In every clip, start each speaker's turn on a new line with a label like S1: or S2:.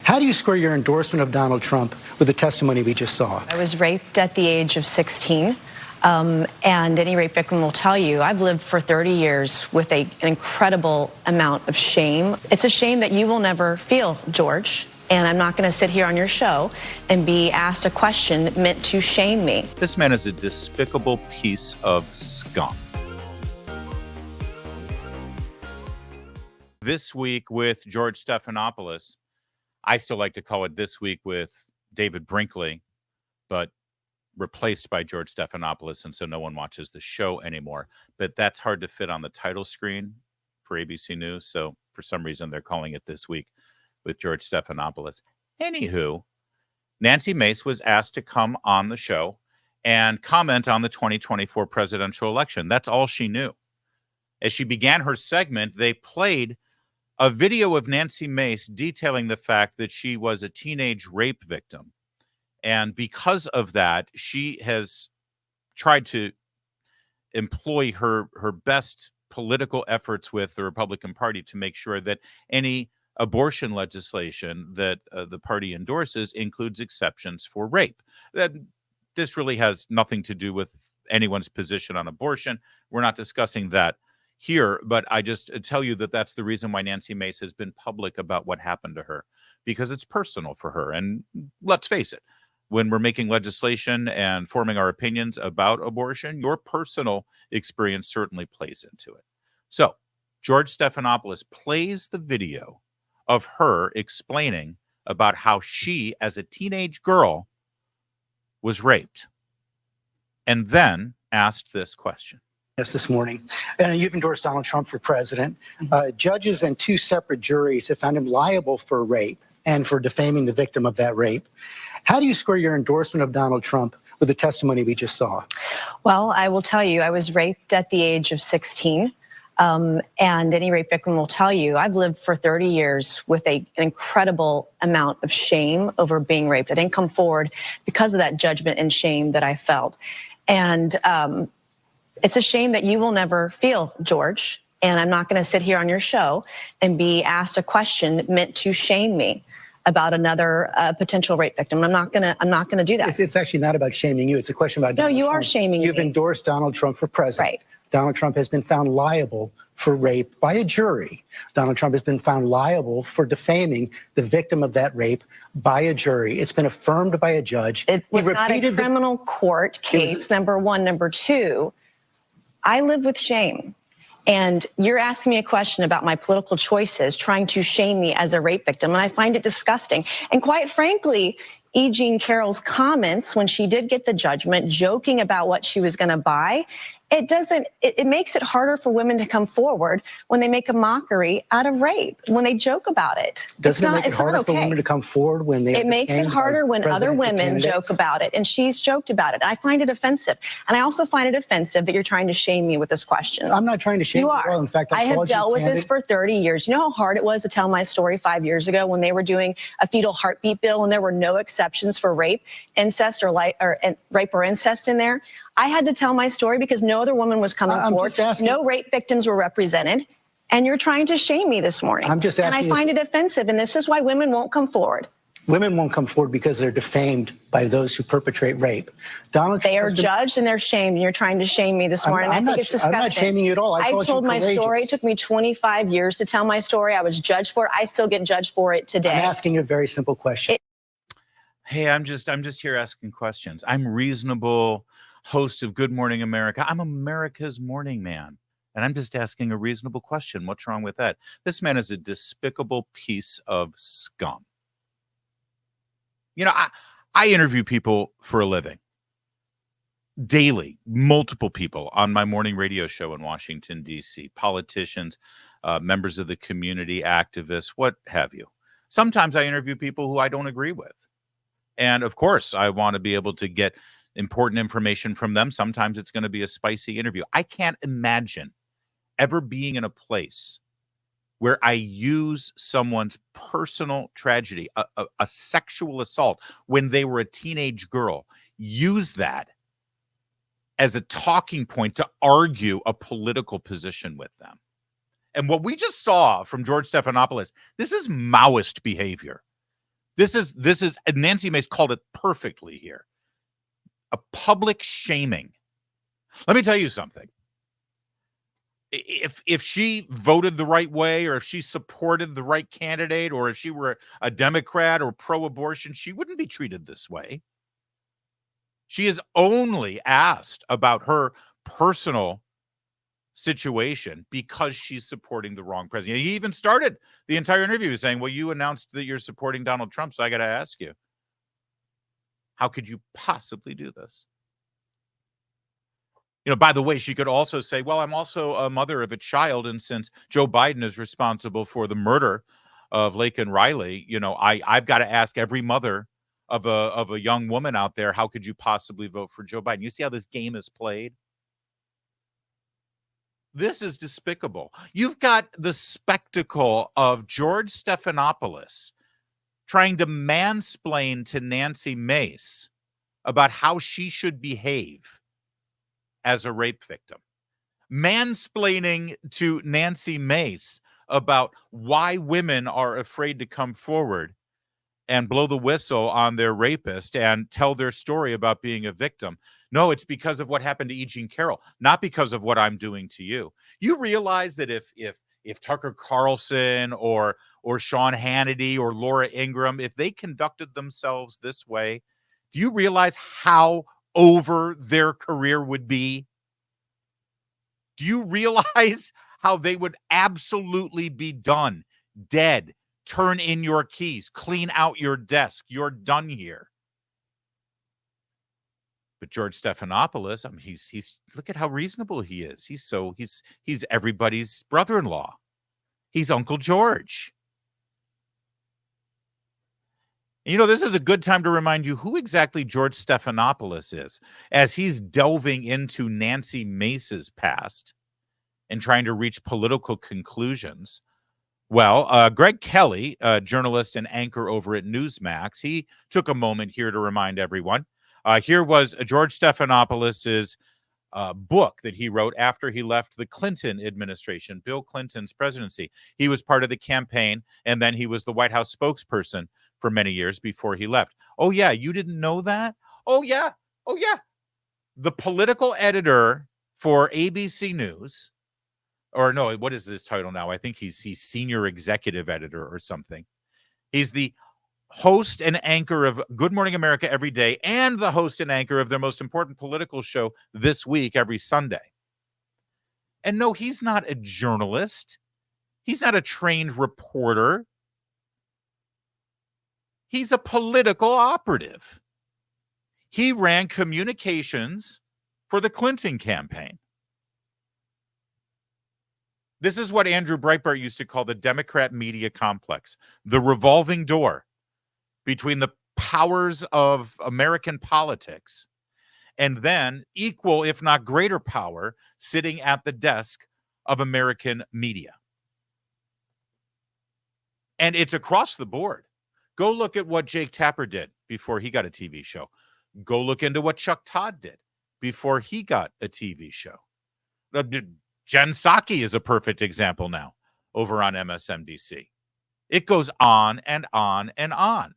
S1: How do you square your endorsement of Donald Trump with the testimony we just saw?
S2: I was raped at the age of 16. And any rape victim will tell you, I've lived for 30 years with an incredible amount of shame. It's a shame that you will never feel, George. And I'm not going to sit here on your show and be asked a question meant to shame me.
S3: This man is a despicable piece of scum. This week with George Stephanopoulos, I still like to call it This Week with David Brinkley, but replaced by George Stephanopoulos, and so no one watches the show anymore. But that's hard to fit on the title screen for ABC News, so for some reason they're calling it This Week with George Stephanopoulos. Anywho, Nancy Mace was asked to come on the show and comment on the 2024 presidential election. That's all she knew. As she began her segment, they played a video of Nancy Mace detailing the fact that she was a teenage rape victim. And because of that, she has tried to employ her best political efforts with the Republican Party to make sure that any abortion legislation that the party endorses includes exceptions for rape. This really has nothing to do with anyone's position on abortion. We're not discussing that here, but I just tell you that that's the reason why Nancy Mace has been public about what happened to her, because it's personal for her. And let's face it, when we're making legislation and forming our opinions about abortion, your personal experience certainly plays into it. So George Stephanopoulos plays the video of her explaining about how she, as a teenage girl, was raped, and then asked this question.
S1: Yes, this morning. And you've endorsed Donald Trump for president. Judges and two separate juries have found him liable for rape and for defaming the victim of that rape. How do you square your endorsement of Donald Trump with the testimony we just saw?
S2: Well, I will tell you, I was raped at the age of 16. And any rape victim will tell you, I've lived for 30 years with an incredible amount of shame over being raped. I didn't come forward because of that judgment and shame that I felt. And it's a shame that you will never feel, George. And I'm not going to sit here on your show and be asked a question meant to shame me about another potential rape victim. I'm not going to do that.
S1: It's actually not about shaming you. It's a question about Donald Trump.
S2: No, you are shaming me.
S1: You've endorsed Donald Trump for president.
S2: Right.
S1: Donald Trump has been found liable for rape by a jury. Donald Trump has been found liable for defaming the victim of that rape by a jury. It's been affirmed by a judge.
S2: It was not a criminal court case, number one. Number two, I live with shame. And you're asking me a question about my political choices, trying to shame me as a rape victim, and I find it disgusting. And quite frankly, E. Jean Carroll's comments when she did get the judgment, joking about what she was going to buy, it makes it harder for women to come forward when they make a mockery out of rape, when they joke about it.
S1: Doesn't it make it harder for women to come forward when they?
S2: It makes it harder when other women joke about it, and she's joked about it. I find it offensive, and I also find it offensive that you're trying to shame me with this question.
S1: I'm not trying to shame you.
S2: Are.
S1: In fact,
S2: I have dealt with this for 30 years. You know how hard it was to tell my story 5 years ago when they were doing a fetal heartbeat bill and there were no exceptions for rape, incest, or rape or incest in there. I had to tell my story because no other woman was coming forward. No rape victims were represented. And you're trying to shame me this morning.
S1: I'm just asking.
S2: And I find it offensive. And this is why women won't come forward.
S1: Women won't come forward because they're defamed by those who perpetrate rape.
S2: They are judged and they're shamed. And you're trying to shame me this morning. I think it's disgusting.
S1: I'm not shaming you at all.
S2: I told my story. It took me 25 years to tell my story. I was judged for it. I still get judged for it today.
S1: I'm asking you a very simple question.
S3: Hey, I'm just here asking questions. I'm reasonable host of Good Morning America. I'm America's morning man. And I'm just asking a reasonable question. What's wrong with that? This man is a despicable piece of scum. You know, I interview people for a living. Daily, multiple people on my morning radio show in Washington, D.C. Politicians, members of the community, activists, what have you. Sometimes I interview people who I don't agree with. And of course, I want to be able to get important information from them. Sometimes it's going to be a spicy interview. I can't imagine ever being in a place where I use someone's personal tragedy, a sexual assault when they were a teenage girl, use that as a talking point to argue a political position with them. And what we just saw from George Stephanopoulos, this is Maoist behavior. This is Nancy Mace called it perfectly here. A public shaming. Let me tell you something. If she voted the right way, or if she supported the right candidate, or if she were a Democrat or pro-abortion, she wouldn't be treated this way. She is only asked about her personal situation because she's supporting the wrong president. He even started the entire interview saying, well, you announced that you're supporting Donald Trump, so I got to ask you, how could you possibly do this? By the way, she could also say, well, I'm also a mother of a child, and since Joe Biden is responsible for the murder of Laken Riley, I've got to ask every mother of a young woman out there, how could you possibly vote for Joe Biden? You see how this game is played? This is despicable. You've got the spectacle of George Stephanopoulos trying to mansplain to Nancy Mace about how she should behave as a rape victim. Mansplaining to Nancy Mace about why women are afraid to come forward and blow the whistle on their rapist and tell their story about being a victim. No, it's because of what happened to E. Jean Carroll, not because of what I'm doing to you. You realize that if Tucker Carlson or Sean Hannity or Laura Ingraham, if they conducted themselves this way, do you realize how over their career would be? Do you realize how they would absolutely be done, dead? Turn in your keys, clean out your desk. You're done here. But George Stephanopoulos, I mean, he's look at how reasonable he is. He's everybody's brother-in-law. He's Uncle George. This is a good time to remind you who exactly George Stephanopoulos is, as he's delving into Nancy Mace's past and trying to reach political conclusions. Well, Greg Kelly, a journalist and anchor over at Newsmax, he took a moment here to remind everyone. Here was George Stephanopoulos' book that he wrote after he left the Clinton administration, Bill Clinton's presidency. He was part of the campaign, and then he was the White House spokesperson for many years before he left. Oh, yeah, you didn't know that? Oh, yeah. The political editor for ABC News, or no, what is this title now? I think he's senior executive editor or something. He's the host and anchor of Good Morning America every day and the host and anchor of their most important political show This Week every Sunday. And no, he's not a journalist. He's not a trained reporter. He's a political operative. He ran communications for the Clinton campaign. This is what Andrew Breitbart used to call the Democrat media complex, the revolving door between the powers of American politics and then equal, if not greater power, sitting at the desk of American media. And it's across the board. Go look at what Jake Tapper did before he got a TV show. Go look into what Chuck Todd did before he got a TV show. Jen Psaki is a perfect example now over on MSNBC. It goes on and on and on.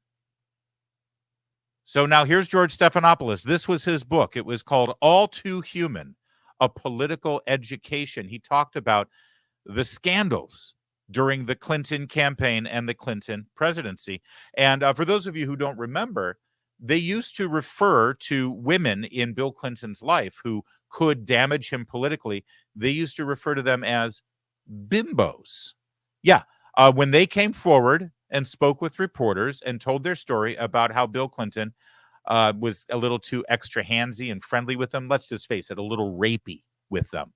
S3: So now here's George Stephanopoulos. This was his book. It was called All Too Human, A Political Education. He talked about the scandals during the Clinton campaign and the Clinton presidency. And for those of you who don't remember, they used to refer to women in Bill Clinton's life who could damage him politically. They used to refer to them as bimbos. Yeah, when they came forward and spoke with reporters and told their story about how Bill Clinton was a little too extra handsy and friendly with them, let's just face it, a little rapey with them,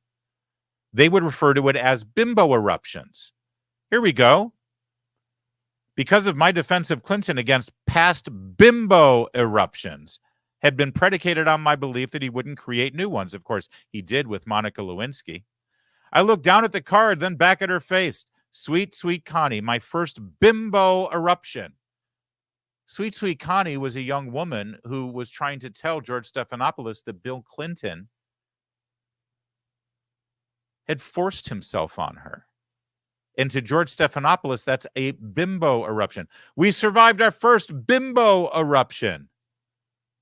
S3: they would refer to it as bimbo eruptions. Here we go. Because of my defense of Clinton against past bimbo eruptions had been predicated on my belief that he wouldn't create new ones. Of course, he did with Monica Lewinsky. I looked down at the card, then back at her face. Sweet, sweet Connie, my first bimbo eruption. Sweet, sweet Connie was a young woman who was trying to tell George Stephanopoulos that Bill Clinton had forced himself on her. And to George Stephanopoulos, that's a bimbo eruption. We survived our first bimbo eruption.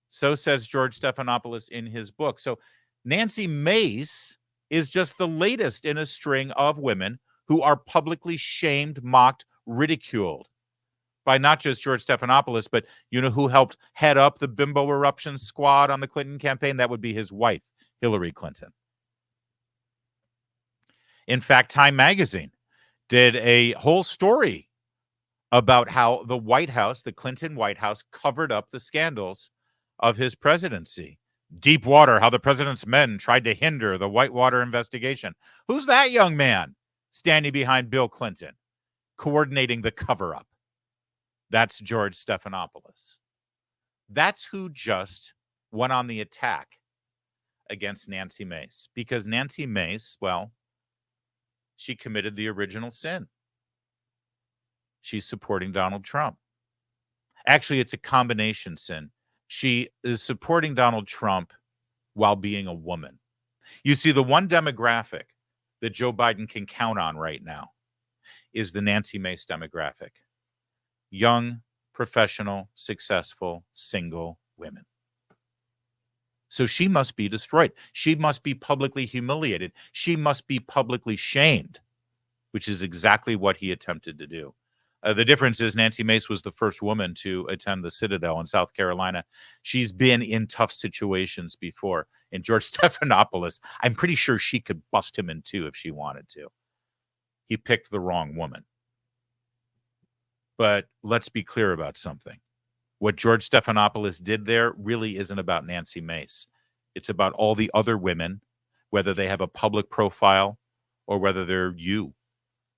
S3: So says George Stephanopoulos in his book. So Nancy Mace is just the latest in a string of women who are publicly shamed, mocked, ridiculed by not just George Stephanopoulos, but you know who helped head up the bimbo eruption squad on the Clinton campaign? That would be his wife, Hillary Clinton. In fact, Time Magazine did a whole story about how the White House, the Clinton White House, covered up the scandals of his presidency. Deepwater, how the president's men tried to hinder the Whitewater investigation. Who's that young man standing behind Bill Clinton, coordinating the cover-up? That's George Stephanopoulos. That's who just went on the attack against Nancy Mace. Because Nancy Mace, well, she committed the original sin. She's supporting Donald Trump. Actually, it's a combination sin. She is supporting Donald Trump while being a woman. You see, the one demographic that Joe Biden can count on right now is the Nancy Mace demographic. Young, professional, successful, single women. So she must be destroyed. She must be publicly humiliated. She must be publicly shamed, which is exactly what he attempted to do. The difference is Nancy Mace was the first woman to attend the Citadel in South Carolina. She's been in tough situations before. And George Stephanopoulos, I'm pretty sure she could bust him in two if she wanted to. He picked the wrong woman. But let's be clear about something. What George Stephanopoulos did there really isn't about Nancy Mace. It's about all the other women, whether they have a public profile or whether they're you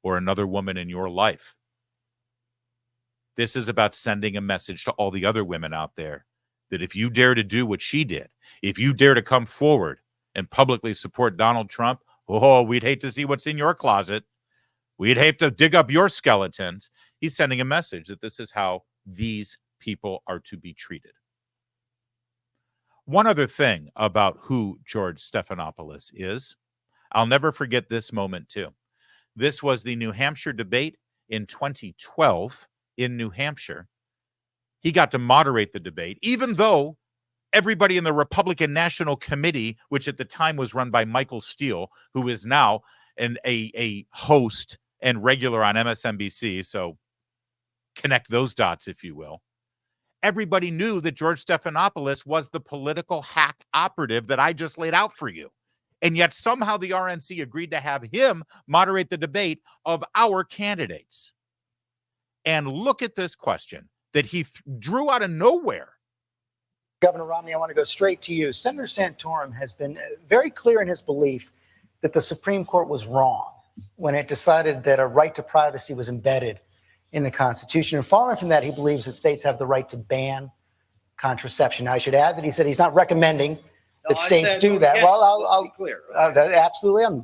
S3: or another woman in your life. This is about sending a message to all the other women out there that if you dare to do what she did, if you dare to come forward and publicly support Donald Trump, oh, we'd hate to see what's in your closet. We'd hate to dig up your skeletons. He's sending a message that this is how these people are to be treated. One other thing about who George Stephanopoulos is, I'll never forget this moment too. This was the New Hampshire debate in 2012 in New Hampshire. He got to moderate the debate, even though everybody in the Republican National Committee, which at the time was run by Michael Steele, who is now a host and regular on MSNBC, so connect those dots, if you will. Everybody knew that George Stephanopoulos was the political hack operative that I just laid out for you. And yet somehow the RNC agreed to have him moderate the debate of our candidates. And look at this question that he drew out of nowhere.
S1: Governor Romney, I want to go straight to you. Senator Santorum has been very clear in his belief that the Supreme Court was wrong when it decided that a right to privacy was embedded in the Constitution. And following from that, he believes that states have the right to ban contraception. Now, I should add that he said he's not recommending that states do that. Well, I'll be clear. Absolutely. I'm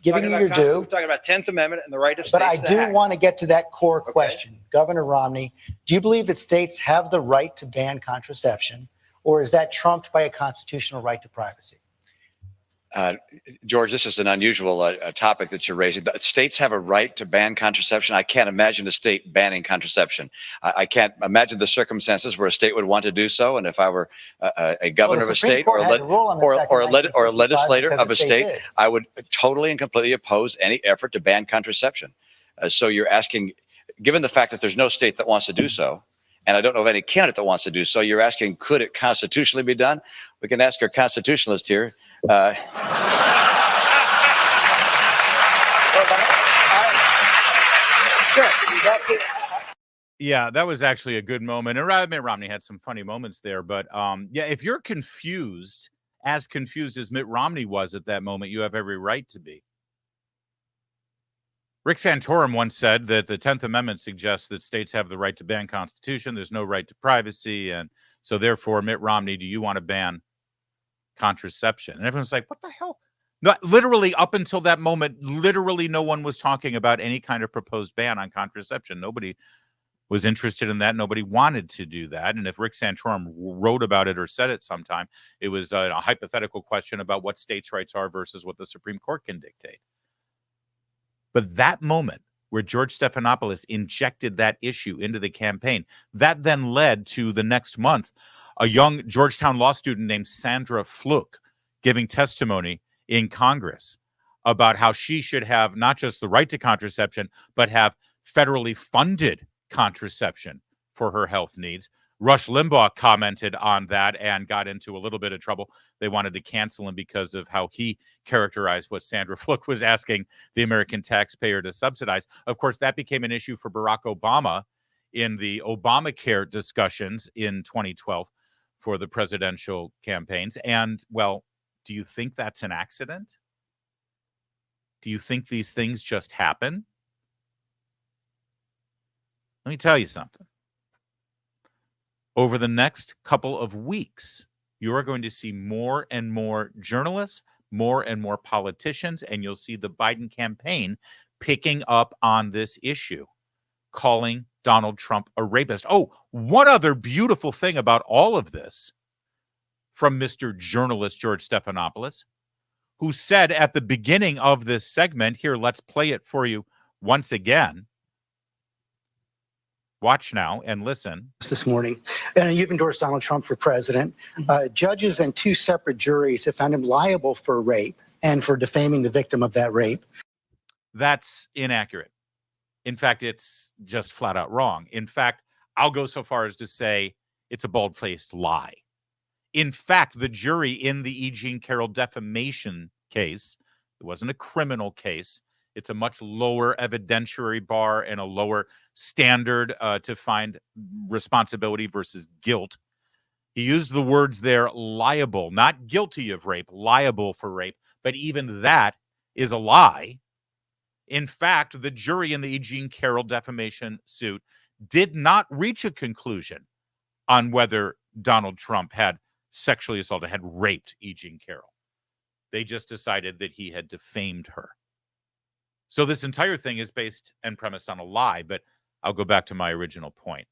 S1: giving you your due.
S4: We're talking about 10th Amendment and the right of states
S1: but I do want to get to that core question. Governor Romney, do you believe that states have the right to ban contraception, or is that trumped by a constitutional right to privacy?
S4: George, this is an unusual topic that you're raising. States have a right to ban contraception. I can't imagine a state banning contraception. I can't imagine the circumstances where a state would want to do so. And if I were a governor of a state or a legislator of a state, I would totally and completely oppose any effort to ban contraception. So you're asking, given the fact that there's no state that wants to do so, and I don't know of any candidate that wants to do so, you're asking, could it constitutionally be done? We can ask our constitutionalist here. Sure.
S1: That's it.
S3: Yeah, that was actually a good moment. And Mitt Romney had some funny moments there. But yeah, if you're confused as Mitt Romney was at that moment, you have every right to be. Rick Santorum once said that the 10th Amendment suggests that states have the right to ban Constitution. There's no right to privacy. And so therefore, Mitt Romney, do you want to ban contraception? And everyone's like, what the hell? No, literally up until that moment, literally no one was talking about any kind of proposed ban on contraception. Nobody was interested in that. Nobody wanted to do that. And if Rick Santorum wrote about it or said it sometime, it was a hypothetical question about what states' rights are versus what the Supreme Court can dictate. But that moment where George Stephanopoulos injected that issue into the campaign. That then led to the next month, a young Georgetown law student named Sandra Fluke giving testimony in Congress about how she should have not just the right to contraception, but have federally funded contraception for her health needs. Rush Limbaugh commented on that and got into a little bit of trouble. They wanted to cancel him because of how he characterized what Sandra Fluke was asking the American taxpayer to subsidize. Of course, that became an issue for Barack Obama in the Obamacare discussions in 2012 for the presidential campaigns. And, well, do you think that's an accident? Do you think these things just happen? Let me tell you something. Over the next couple of weeks, you are going to see more and more journalists, more and more politicians, and you'll see the Biden campaign picking up on this issue, calling Donald Trump a rapist. Oh, one other beautiful thing about all of this from Mr. Journalist George Stephanopoulos, who said at the beginning of this segment, here, let's play it for you once again. Watch now and listen.
S1: This morning, and you've endorsed Donald Trump for president. Judges and two separate juries have found him liable for rape and for defaming the victim of that rape.
S3: That's inaccurate. In fact, it's just flat out wrong. In fact, I'll go so far as to say it's a bald-faced lie. In fact, the jury in the E. Jean Carroll defamation case, it wasn't a criminal case. It's a much lower evidentiary bar and a lower standard to find responsibility versus guilt. He used the words there, liable, not guilty of rape, liable for rape. But even that is a lie. In fact, the jury in the E. Jean Carroll defamation suit did not reach a conclusion on whether Donald Trump had sexually assaulted, had raped E. Jean Carroll. They just decided that he had defamed her. So this entire thing is based and premised on a lie, but I'll go back to my original point.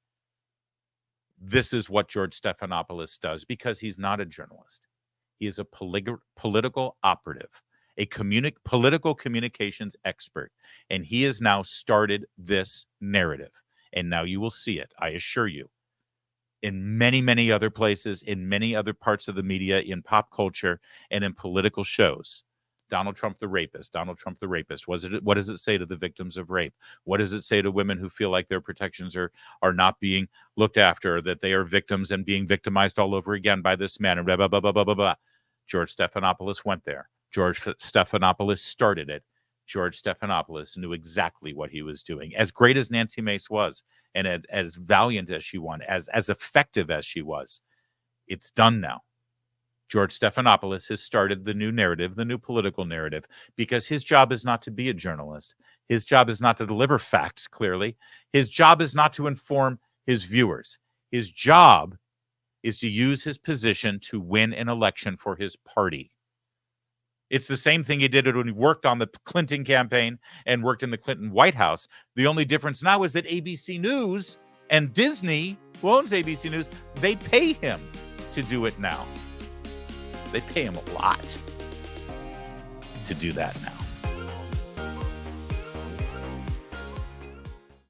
S3: This is what George Stephanopoulos does because he's not a journalist. He is a political operative, a political communications expert, and he has now started this narrative. And now you will see it, I assure you, in many, many other places, in many other parts of the media, in pop culture, and in political shows. Donald Trump the rapist, Donald Trump the rapist. What does it say to the victims of rape? What does it say to women who feel like their protections are not being looked after, that they are victims and being victimized all over again by this man? And blah, blah, blah, blah, blah, blah, blah. George Stephanopoulos went there. George Stephanopoulos started it. George Stephanopoulos knew exactly what he was doing. As great as Nancy Mace was, and as valiant as she was, as effective as she was, it's done now. George Stephanopoulos has started the new narrative, the new political narrative, because his job is not to be a journalist. His job is not to deliver facts clearly. His job is not to inform his viewers. His job is to use his position to win an election for his party. It's the same thing he did when he worked on the Clinton campaign and worked in the Clinton White House. The only difference now is that ABC News and Disney, who owns ABC News, they pay him to do it now. They pay him a lot to do that now.